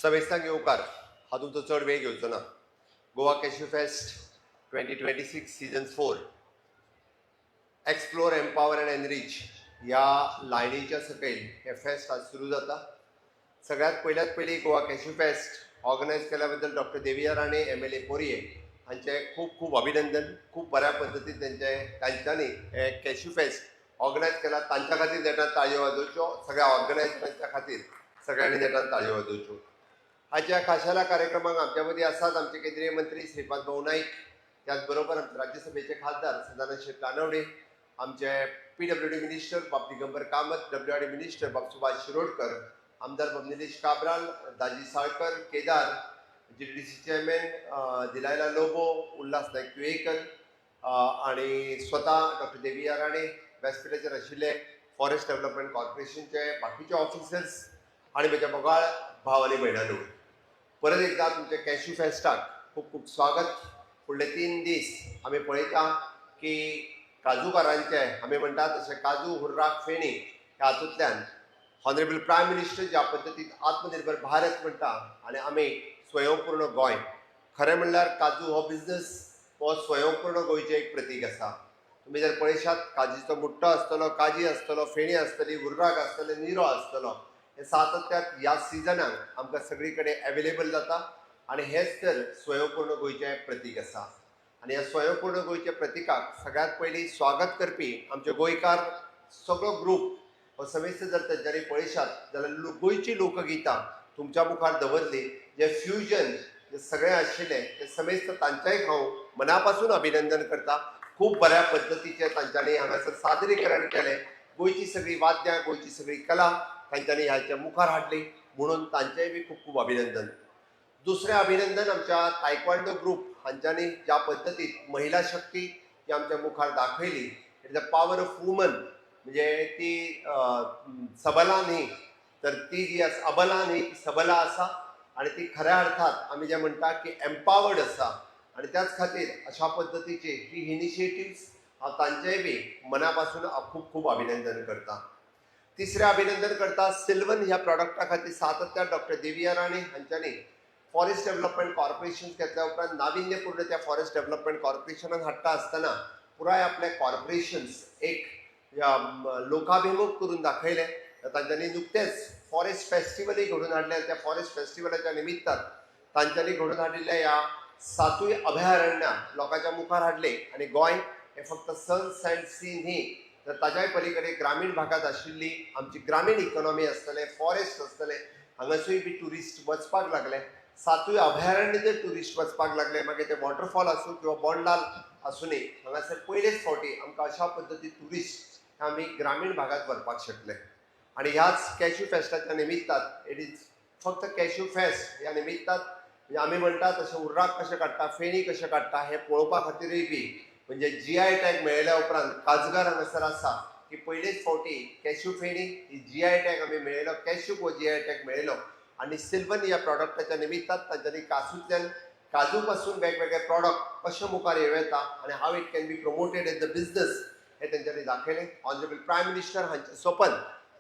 समेस्तांक येवकार हा तुमचो चड वेळ घेवचो ना. Goa cashew fest 2026 season 4 explore empower and enrich ह्या लायनीच्या सकयल हे फेस्ट आज सुरू जाता. सगळ्यात पयली गोवा कॅश्यू फेस्ट ऑर्गनायज केल्या बद्दल डॉक्टर देविया राणे MLA पोरये हांचे खूप खूप अभिनंदन. खूप बऱ्या पद्दतीन तांच्यांनी हे कॅश्यू फेस्ट ऑर्गनायज केला. तांच्या खातीर देठान ताळयो वाजोवच्यो. सगळ्या ऑर्गनायजरांच्या खातीर सगळ्यांनी देठान ताळयो वाजोवच्यो. आजच्या खाशेल्या कार्यक्रमाक आमच्या मदीं आसात आमचे केंद्रीय मंत्री श्रीपाद भाऊ नाईक, त्याच बरोबर आमचे राज्यसभेचे खासदार सदानंद शेट कानवडे, आमचे PWD मिनिस्टर बाब दिगंबर कामत, WRD मिनिस्टर बाब सुभाष शिरोडकर, आमदार बाब निलेश काब्राल, दाजी साळकर, केदार, GDDC चेअरमॅन दिलायला लोबो, उल्हास नाईक तुयेकर आणि स्वतः डॉक्टर देविया राणे, व्यासपीठाचेर आशिल्ले फॉरेस्ट डेव्हलपमेंट कॉर्पोरेशनचे बाकीचे ऑफिसर्स आणि म्हज्या मोगाळ भाव आनी भयणांनो, परत एकदा तुमच्या कॅश्यू फेस्टाक खूप खूप स्वागत. फुडले 3 दीस आमी पळयता की काजूकारांचे आमी म्हणटा तशें काजू हुर्राक फेणी ह्या हातूंतल्यान हॉनरेबल प्रायम मिनिस्टर ज्या पद्दतीन आत्मनिर्भर भारत म्हणटा आनी आमी स्वयंपूर्ण गोंय, खरें म्हणल्यार काजू हो बिझनस हो स्वयंपूर्ण गोंयचें एक प्रतीक आसा. तुमी जर पळयशात काजीचो मुट्टो आसतलो, काजी आसतलो, फेणी आसतली, हुर्राक आसतले, निरो आसतलो, हे सातत्यात ह्या सिजनाक आमकां सगळी कडेन अवेलेबल जाता आनी हेच तर स्वयंपूर्ण गोंयचें प्रतीक आसा. आनी ह्या स्वयंपूर्ण गोंयच्या प्रतीकाक सगळ्यात पयलीं स्वागत करपी आमचे गोंयकार सगळो ग्रूप हो समेस्त जर तेंच्यांनी पळयशात जाल्यार गोंयची लोकगितां तुमच्या मुखार दवरली. जे फ्युजन जे सगळें आशिल्लें ते समेस्त तांचेंय हांव मना पासून अभिनंदन करता. खूब बऱ्या पद्दतीचें तांच्यांनी हांगासर सादरीकरण केलें. गोंयची सगळी वाद्यां, गोंयची सगळी कला तांच्यांनी ह्याच्या मुखार हाडली, म्हणून तांचेंय बी खूब खूब अभिनंदन. दुसरें अभिनंदन आमच्या तायक्वांडो ग्रूप हांच्यांनी ज्या पद्दतीन महिला शक्ती जी आमच्या मुखार दाखयली, द पॉवर ऑफ वुमन, म्हणजे ती सबला न्ही तर ती जी आसा अबला न्ही, सबला आसा आनी ती खऱ्या अर्थात आमी जे म्हणटा की एम्पावर्ड आसा. आनी त्याच खातीर अशा पद्दतीचे ही इनिशिएटिव्स हांव तांचेय बी मना पासून खूब खूब अभिनंदन करता. तिसरें अभिनंदन करता सिल्वन ह्या प्रॉडक्टा खातीर सातत्यान डॉक्टर देविया राणे हांच्यांनी फॉरेस्ट डेव्हलपमेंट कॉर्पोरेशन घेतल्या उपरांत नाविन्यपूर्ण त्या फॉरेस्ट डेव्हलपमेंट कॉर्पोरेशनान हाडटा आसतना पुराय आपले कॉर्पोरेशन्स एक लोकाभिमुख करून दाखयले. तांच्यांनी नुकतेच फॉरेस्ट फेस्टिवलय घडोवन हाडले. त्या फॉरेस्ट फेस्टिवलाच्या निमित्तान तांच्यांनी घडोवन हाडिल्ल्या ह्या 7 अभयारण्यां लोकांच्या मुखार हाडले. आनी गोंय हे फक्त सन्स अँड सी न्ही तर ताज्याय पलीकडे ग्रामीण भागात आशिल्ली आमची ग्रामीण इकॉनॉमी आसतले, फॉरेस्ट आसतले, हांगासूय बी ट्युरिस्ट वचपाक लागले. 7 अभयारण्य जर ट्युरिस्ट वचपाक लागले, मागीर ते वॉटरफॉल आसूं किंवा बोंडलाल आसूं, हांगासर पयलेच फावटी आमकां अशा पद्दतीन ट्युरिस्ट आमी ग्रामीण भागात व्हरपाक शकले. आनी ह्याच कॅश्यू फेस्टाच्या निमित्तान इट इज फक्त कॅश्यू फेस्ट ह्या निमित्तान आमी म्हणटा तशें हुर्राक कशें काडटा, फेणी कशें काडटा हे पळोवपा खातीरय बी म्हणजे GI टॅग मेळयल्या उपरांत काजगार हांगासर आसा की पयलेच फावटी कॅश्यू फेणी ही GI टॅग आमी मेळयलो, कॅश्यू हो GI टॅग मेळयलो. आनी सिल्वन ह्या प्रॉडक्टाच्या निमित्तान तांच्यांनी काजूंतल्यान काजू पासून वेगवेगळे प्रॉडक्ट कशे मुखार येता आनी how it can be promoted as the business हे तेंच्यांनी दाखयलें. ऑनरेबल प्रायम मिनिस्टर हांचें स्वप्न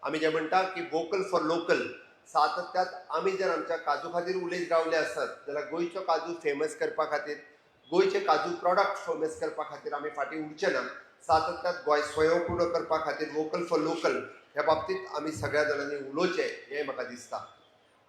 आमी जें म्हणटा की वोकल फॉर लोकल, सातत्यात आमी जर आमच्या काजू खातीर उलयत रावले आसत जाल्यार गोंयचो काजू फेमस करपा खातीर, गोंयचे काजू प्रॉडक्ट फेमस करपा खातीर आमी फाटीं उरचे ना. सातत्यात गोंय स्वयंपूर्ण करपा खातीर वोकल फॉर लोकल ह्या बाबतींत आमी सगळ्या जाणांनी उलोवचें हें म्हाका दिसता.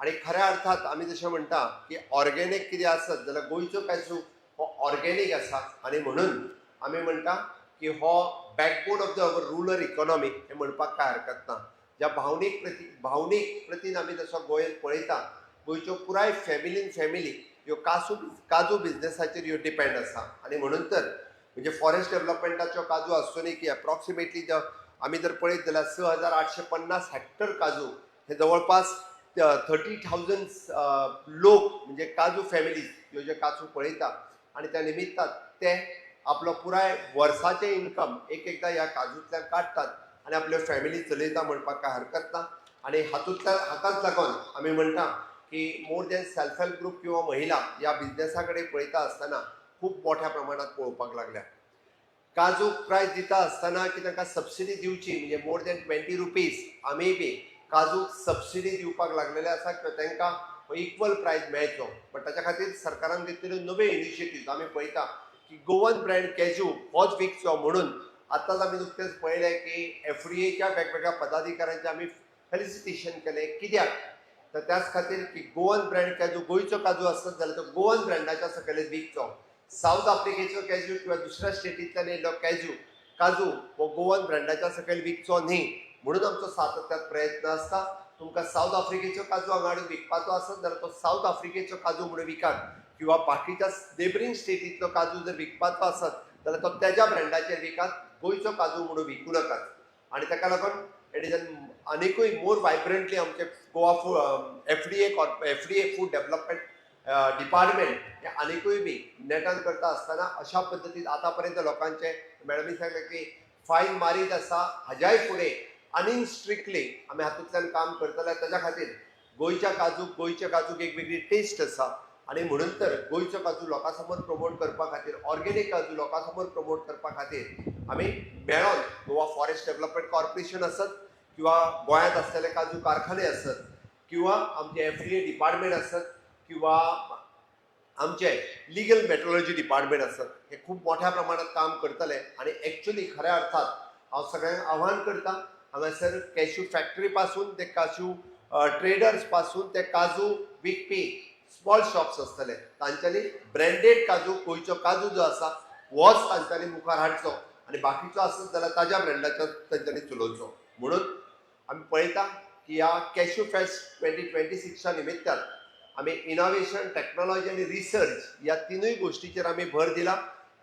आनी खऱ्या अर्थात आमी जशें म्हणटा की ऑर्गेनीक कितें आसत जाल्यार गोंयचो काजू हो ऑर्गेनीक आसा. आनी म्हणून आमी म्हणटा की हो backbone of the our rural economy हें म्हणपाक कांय हरकत ना. ज्या भावनीक प्रतीन आमी जसो गोंय पळयता, गोंयच्यो पुराय फॅमिली ह्यो काजू बिझनेसाचेर ह्यो डिपेंड आसा. आनी म्हणून तर म्हणजे फॉरेस्ट डेव्हलपमेंटाच्यो काजू आसच्यो न्ही की एप्रॉक्सिमेटली आमी जर पळयत जाल्यार 6,850 हेक्टर काजू हे जवळपास 30,000 लोक म्हणजे काजू फॅमिलीज ह्यो जे काजू पळयता. आनी त्या निमित्तान ते आपलो पुराय वर्साचें इन्कम एकदां ह्या काजूंतल्यान काडटात आनी आपल्यो फॅमिली चलयता म्हणपाक कांय हरकत ना. आनी हाकाच लागून आमी म्हणटा की more than self help group किंवा महिला ह्या बिझनेसा कडेन पळयता आसतना खूब मोठ्या प्रमाणात पळोवपाक लागल्या. काजू प्रायस दिता आसतना की तांकां सबसिडी दिवची म्हणजे मोर दॅन 20 रुपीज आमी बी काजू सबसिडी दिवपाक लागलेले आसा किंवा तांकां इक्वल प्रायस मेळचो. बट ताच्या खातीर सरकारान घेतिल्ल्यो नव्यो इनिशिएटिव्ह आमी पळयता की गोवन ब्रँड कॅज्यू होच विकचो म्हणून आतांच आमी नुकतेंच पळयलें की FDAच्या वेगवेगळ्या पदाधिकाऱ्यांचें आमी फेलिसिटेशन केलें. कित्याक तर त्याच खातीर की गोवन ब्रँड कॅज्यू गोंयचो काजू आसत जाल्यार तो गोवन ब्रँडाच्या सकयलच विकचो. साऊथ आफ्रिकेचो कॅज्यू किंवा दुसऱ्या स्टेटींतल्यान येयल्लो काजू हो गोवन ब्रँडाच्या सकयल विकचो न्ही म्हणून आमचो सातत्यान प्रयत्न आसता. तुमकां साऊथ आफ्रिकेचो काजू हांगा हाडून विकपाचो आसत जाल्यार तो साऊथ आफ्रिकेचो काजू म्हणून विकात किंवा बाकीच्या नेबरींग स्टेटींतलो काजू जर विकपाचो आसत जाल्यार तो तेज्या ब्रँडाचेर विकात, गोंयचो काजू म्हणून विकूं नाकात. आनी ताका लागून इट इज आनिकूय मोर वायब्रंटली आमचे Goa FDA food development department हे आनिकूय बी नेटान करता आसतना अशा पद्दतीन आतां पर्यंत लोकांचे मॅडमी सांगलें की फायन मारीत आसा. हाज्याय फुडें आनीक स्ट्रिक्टली आमी हातूंतल्यान काम करतले. ताच्या खातीर गोंयच्या काजूक एक वेगळी टेस्ट आसा आनी म्हणून तर गोंयचो काजू लोकां समोर प्रमोट करपा खातीर, ऑर्गेनीक काजू लोकां समोर प्रमोट करपा खातीर आमी मेळोन गोवा फॉरेस्ट डेव्हलपमेंट कॉर्पोरेशन आसत किंवा गोंयांत आसलेले काजू कारखाने आसत किंवा आमचे FDA डिपार्टमेंट आसत किंवा आमचे लिगल मेट्रोलॉजी डिपार्टमेंट आसत, हे खूब मोठ्या प्रमाणात काम करतले. आनी एक्चुअली खऱ्या अर्थात हांव सगळ्यांक आव्हान करता हांगासर कॅश्यू फॅक्टरी पासून ते काजू ट्रेडर्स पासून ते काजू विकपी स्मॉल शॉप्स आसतले तांच्यांनी ब्रँडेड काजू गोंयचो काजू जो आसा होच तांच्यांनी मुखार हाडचो आनी बाकीचो आसत जाल्यार ताज्या ब्रँडाचो तांच्यांनी चलोवचो. म्हणून आमी पळयता की ह्या कॅश्यू फेस्ट 2026च्या निमित्तान आमी इनोव्हेशन, टेक्नॉलॉजी आनी रिसर्च ह्या तिनूय गोश्टीचेर आमी भर दिला.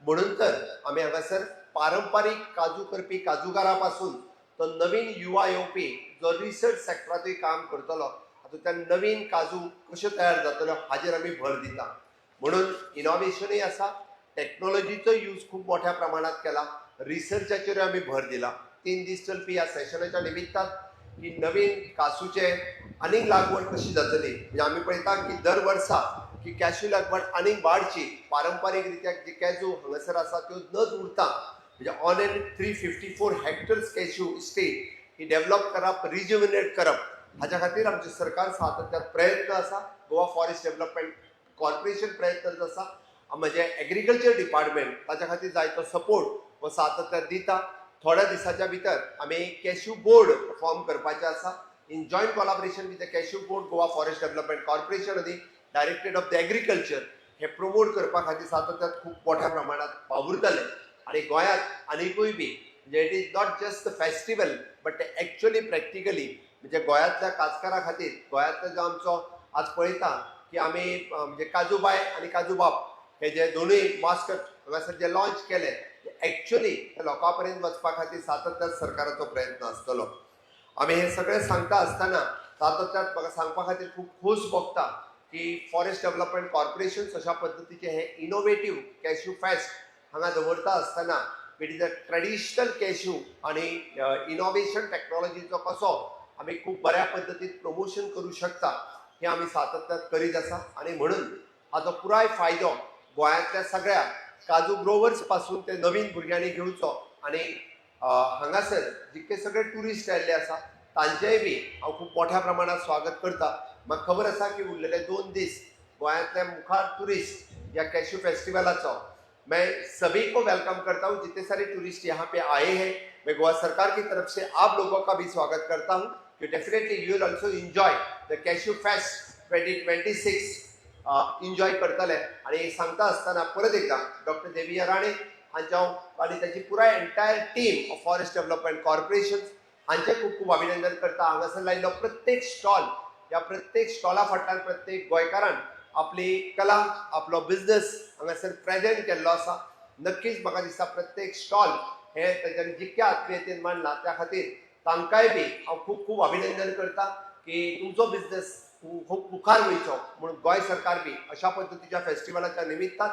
म्हणून तर आमी हांगासर पारंपारीक काजू करपी काजूगारा पासून तो नवीन युवा येवपी जो रिसर्च सेक्टरांतूय काम करतलो हातूंतल्यान नवीन काजू कशे तयार जातलो हाजेर आमी भर दिता. म्हणून इनोव्हेशनूय आसा, टेक्नॉलॉजीचो यूज खूब मोठ्या प्रमाणात केला, रिसर्चाचेरूय आमी भर दिला. 3 दीस चलपी ह्या सेशनाच्या निमित्तान की नवीन काजूचे आनीक लागवड कशी जातली म्हणजे आमी पळयता की दर वर्सा की कॅश्यू लागवड आनीक वाडची. पारंपारीक रित्या जे कॅजू हांगासर आसा त्यो नच उरता म्हणजे on an 354 hectares cashew estate he develop करप, रिज्युमिनेट करप हाच्या खातीर आमचे सरकार सातत्यान प्रयत्न आसा. गोवा फॉरेस्ट डेव्हलपमेंट कॉर्पोरेशन प्रयत्न आसा. म्हणजे एग्रीकल्चर डिपार्टमेंट ताच्या खातीर जाय तो सपोर्ट हो सातत्यान दिता. थोड्या दिसाच्या भितर आमी कॅश्यू बोर्ड फॉर्म करपाचें आसा in joint collaboration with the cashew board, Goa forest development corporation आनी डायरेक्टरेट ऑफ द एग्रीकल्चर हे प्रमोट करपा खातीर सातत्यान खूब मोठ्या प्रमाणात वावुरतले. आनी गोंयांत आनिकूय बी म्हणजे it is not just the festival but actually practically म्हणजे गोंयांतल्या काजकारां खातीर गोंयांतलो जो आमचो आज पळयता की आमी म्हणजे काजूबाय आनी काजूबाब हे जे दोनूय मास्कट हांगासर जे लॉन्च केले एक्चुअली लोकां पर्यंत वचपा खातीर सातत्यान सरकाराचो प्रयत्न आसतलो. आमी हे सगळें सांगता आसतना सातत्यान म्हाका सांगपा खातीर खूब खोस भोगता की फॉरेस्ट डेव्हलपमेंट कॉर्पोरेशन अशा पद्दतीचे हे इनोवेटीव कॅश्यू फेस्ट हांगा दवरता आसतना it is a traditional cashew आनी इनोव्हेशन टेक्नॉलॉजीचो कसो आमी खूब बऱ्या पद्दतीन प्रमोशन करूं शकता हे आमी सातत्यान करीत आसा. आनी म्हणून हाचो पुराय फायदो गोंयांतल्या सगळ्या काजू ग्रोवर्स पासून ते नवीन भुरग्यांनी घेवचो आनी हांगासर जितके सगळे टुरिस्ट आयिल्ले आसा तांचेय बी हांव खूब मोठ्या प्रमाणात स्वागत करता. म्हाका खबर आसा की उरलेले 2 दीस गोंयांतले मुखार टुरिस्ट या कैश्यू फेस्टिवलाचो मैं सभी को वेलकम करता हूँ. जितने सारे टूरिस्ट यहाँ पे आए हैं मैं गोवा सरकार की तरफ से आप लोगों का भी स्वागत करता हूँ कि definitely you will also enjoy the cashew fest 2026 enjoy करतले. आणि सांगता असताना परत एकदा डॉक्टर देविया राणे हांच्या आणि त्याची पुराय entire team of forest development corporation हांचे खूप खूप अभिनंदन करता. हांगासर लायिल्लो प्रत्येक स्टॉल या प्रत्येक स्टॉला फाटल्यान प्रत्येक गोंयकारान आपली कला आपलो बिझनेस हांगासर प्रेझेंट केल्लो आसा. नक्कीच म्हाका दिसता प्रत्येक स्टॉल हे तांच्यांनी जितक्या आत्मीयतेन मांडला त्या खातीर तांकांय बी हांव खूब खूब अभिनंदन करता की तुमचो बिझनेस खूब मुखार वयचो म्हणून गोंय सरकार बी अशा पद्दतीच्या फेस्टिवलाच्या निमित्तान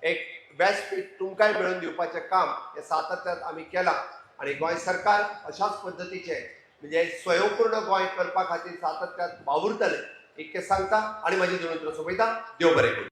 एक व्यासपीठ तुमकांय मेळोवन दिवपाचें काम हे सातत्यान आमी केलां. आणि गोंय सरकार अशाच पद्दतीचे म्हणजे स्वयंपूर्ण गोंय करपा खातीर सातत्यान वावुरतले इतकें सांगता आणि माझी दोन सोपयता. देव बरें करूं.